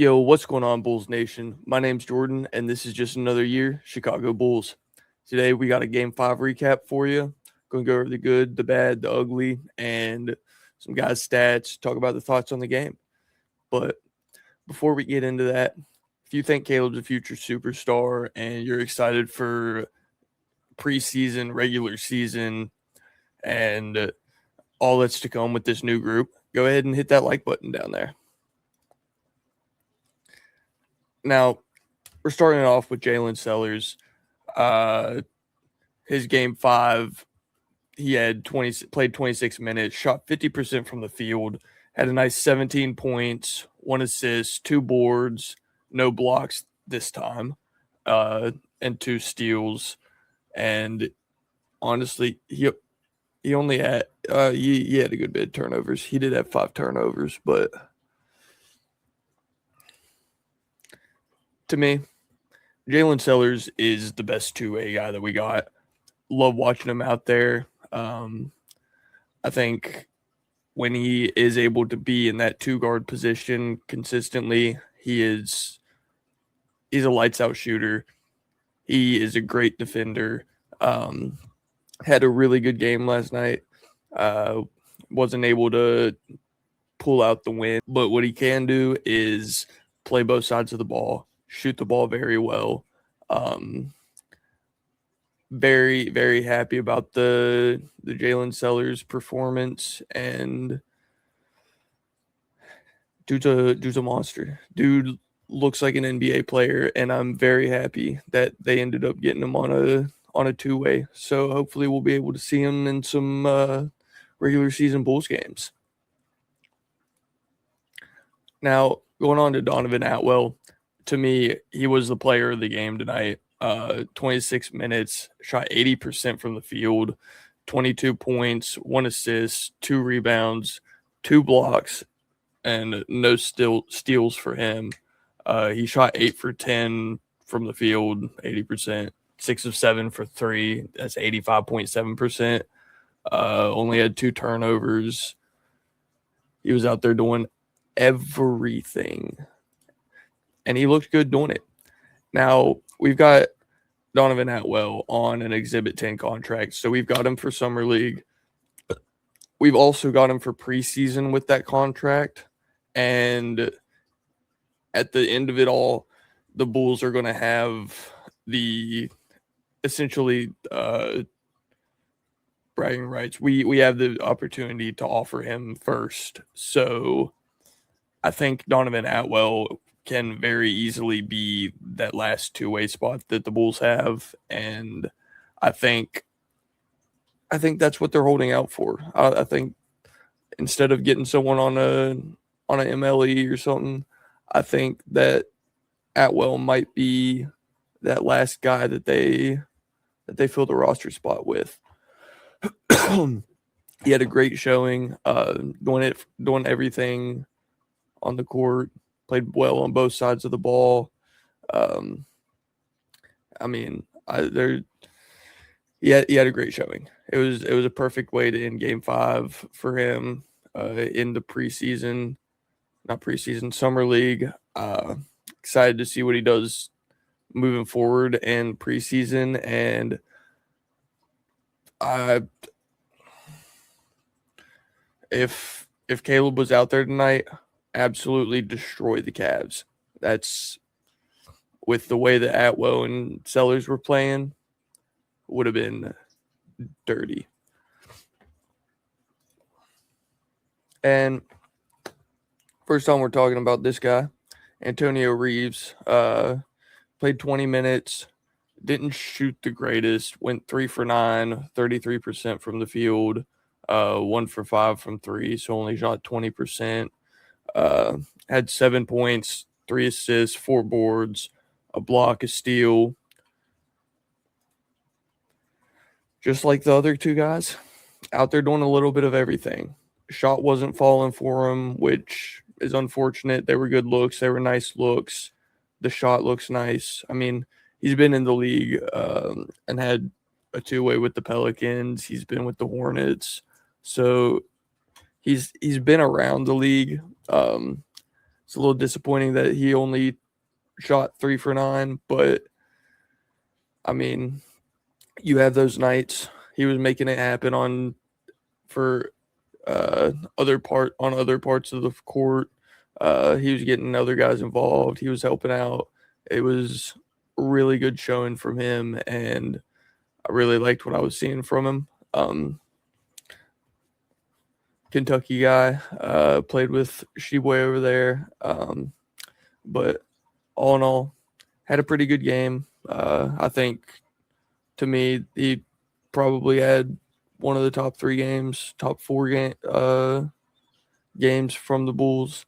Yo, what's going on, Bulls Nation? My name's Jordan, and this is just another year, Chicago Bulls. Today, we got a Game 5 recap for you. Going to go over the good, the bad, the ugly, and some guys' stats, talk about the thoughts on the game. But before we get into that, if you think Caleb's a future superstar and you're excited for preseason, regular season, and all that's to come with this new group, go ahead and hit that like button down there. Now, we're starting off with Jaylin Sellers. His game 5, he had played 26 minutes, shot 50% from the field, had a nice 17 points, 1 assist, 2 boards, no blocks this time, and 2 steals. And honestly, he only had he had a good bit of turnovers. He did have 5 turnovers, but to me, Jaylin Sellers is the best two-way guy that we got. Love watching him out there. I think when he is able to be in that 2-guard position consistently, he's a lights-out shooter. He is a great defender. Had a really good game last night. Wasn't able to pull out the win, but what he can do is play both sides of the ball, shoot the ball very well. Very, very happy about the Jaylin Sellers performance, and dude's a monster. Dude looks like an NBA player, and I'm very happy that they ended up getting him on a two-way. So hopefully we'll be able to see him in some regular season Bulls games. Now, going on to Donovan Atwell, to me, he was the player of the game tonight. 26 minutes, shot 80% from the field, 22 points, 1 assist, 2 rebounds, 2 blocks, and no steals for him. He shot 8 for 10 from the field, 80%, 6 of 7 for 3. That's 85.7%. Only had 2 turnovers. He was out there doing everything, and he looked good doing it. Now, we've got Donovan Atwell on an Exhibit 10 contract, so we've got him for Summer League. We've also got him for preseason with that contract, and at the end of it all, the Bulls are going to have the essentially bragging rights. We have the opportunity to offer him first, so I think Donovan Atwell can very easily be that last two-way spot that the Bulls have, and I think that's what they're holding out for. I think instead of getting someone on an MLE or something, I think that Atwell might be that last guy that they fill the roster spot with. He had a great showing, doing everything on the court. Played well on both sides of the ball. He had a great showing. It was a perfect way to end Game 5 for him in the Summer League. Excited to see what he does moving forward in preseason, and if Caleb was out there tonight, absolutely destroy the Cavs. That's with the way that Atwell and Sellers were playing, would have been dirty. And first time we're talking about this guy, Antonio Reeves, played 20 minutes, didn't shoot the greatest, went 3 for 9, 33% from the field, 1 for 5 from 3, so only shot 20%. Had 7 points, 3 assists, 4 boards, a block, a steal. Just like the other 2 guys, out there doing a little bit of everything. Shot wasn't falling for him, which is unfortunate. They were good looks. They were nice looks. The shot looks nice. I mean, he's been in the league and had a 2-way with the Pelicans. He's been with the Hornets. So he's been around the league. It's a little disappointing that he only shot 3 for 9, but I mean, you have those nights. He was making it happen for other parts of the court. He was getting other guys involved. He was helping out. It was a really good showing from him, and I really liked what I was seeing from him. Kentucky guy, played with Sheboy over there, but all in all, had a pretty good game. I think, to me, he probably had one of the top 3 games, top 4 games from the Bulls.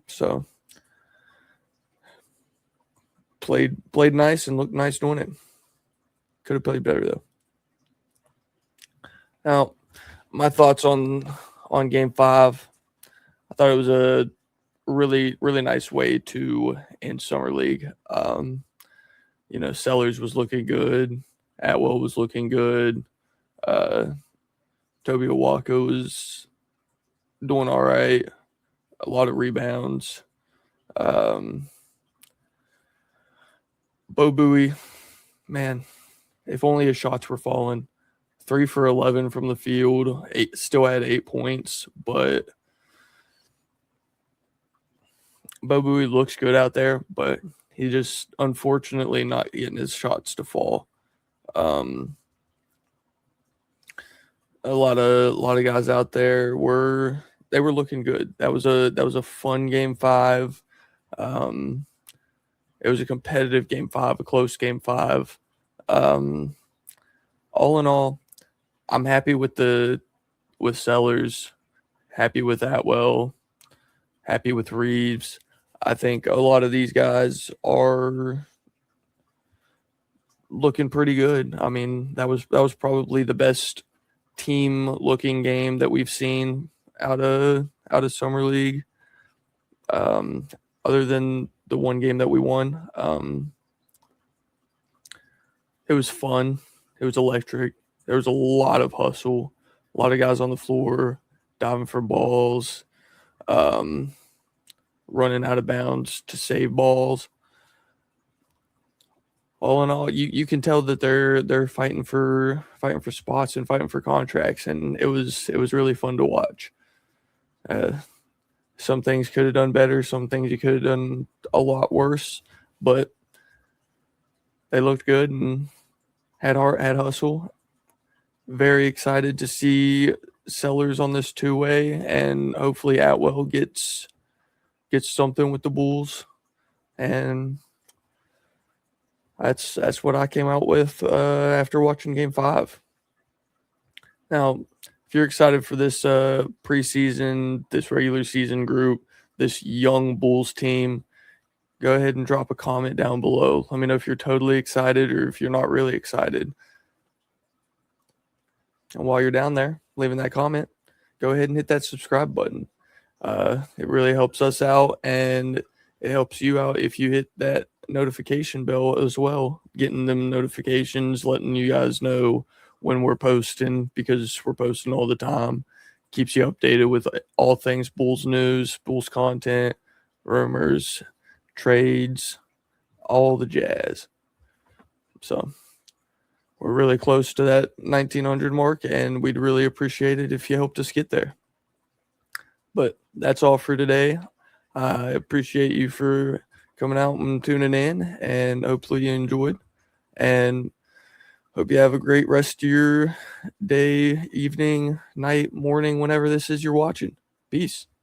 So played nice and looked nice doing it. Could have played better though. Now, my thoughts on Game 5. I thought it was a really nice way to end summer league. Sellers was looking good. Atwell was looking good. Toby Awaka was doing all right. A lot of rebounds. Bo Bowie, man, if only his shots were falling. 3 for 11 from the field. Still had 8 points, but Bo Bowie looks good out there, but he just unfortunately not getting his shots to fall. A lot of guys out there were looking good. That was a fun Game 5. It was a competitive Game 5, a close Game 5. All in all, I'm happy with Sellers, happy with Atwell, happy with Reeves. I think a lot of these guys are looking pretty good. I mean, that was probably the best team looking game that we've seen out of summer league. Other than the one game that we won, it was fun. It was electric. There was a lot of hustle, a lot of guys on the floor diving for balls, running out of bounds to save balls. All in all, you can tell that they're fighting for spots and fighting for contracts, and it was really fun to watch. Some things could have done better, some things you could have done a lot worse, but they looked good and had heart, had hustle. Very excited to see Sellers on this 2-way, and hopefully Atwell gets something with the Bulls, and that's what I came out with after watching Game 5. Now, if you're excited for this preseason, this regular season group, this young Bulls team, go ahead and drop a comment down below. Let me know if you're totally excited or if you're not really excited. And while you're down there leaving that comment, go ahead and hit that subscribe button. It really helps us out, and it helps you out if you hit that notification bell as well, getting them notifications, letting you guys know when we're posting, because we're posting all the time. Keeps you updated with all things Bulls news, Bulls content, rumors, trades, all the jazz. So we're really close to that 1900 mark, and we'd really appreciate it if you helped us get there. But that's all for today. I appreciate you for coming out and tuning in, and hopefully you enjoyed. And hope you have a great rest of your day, evening, night, morning, whenever this is you're watching. Peace.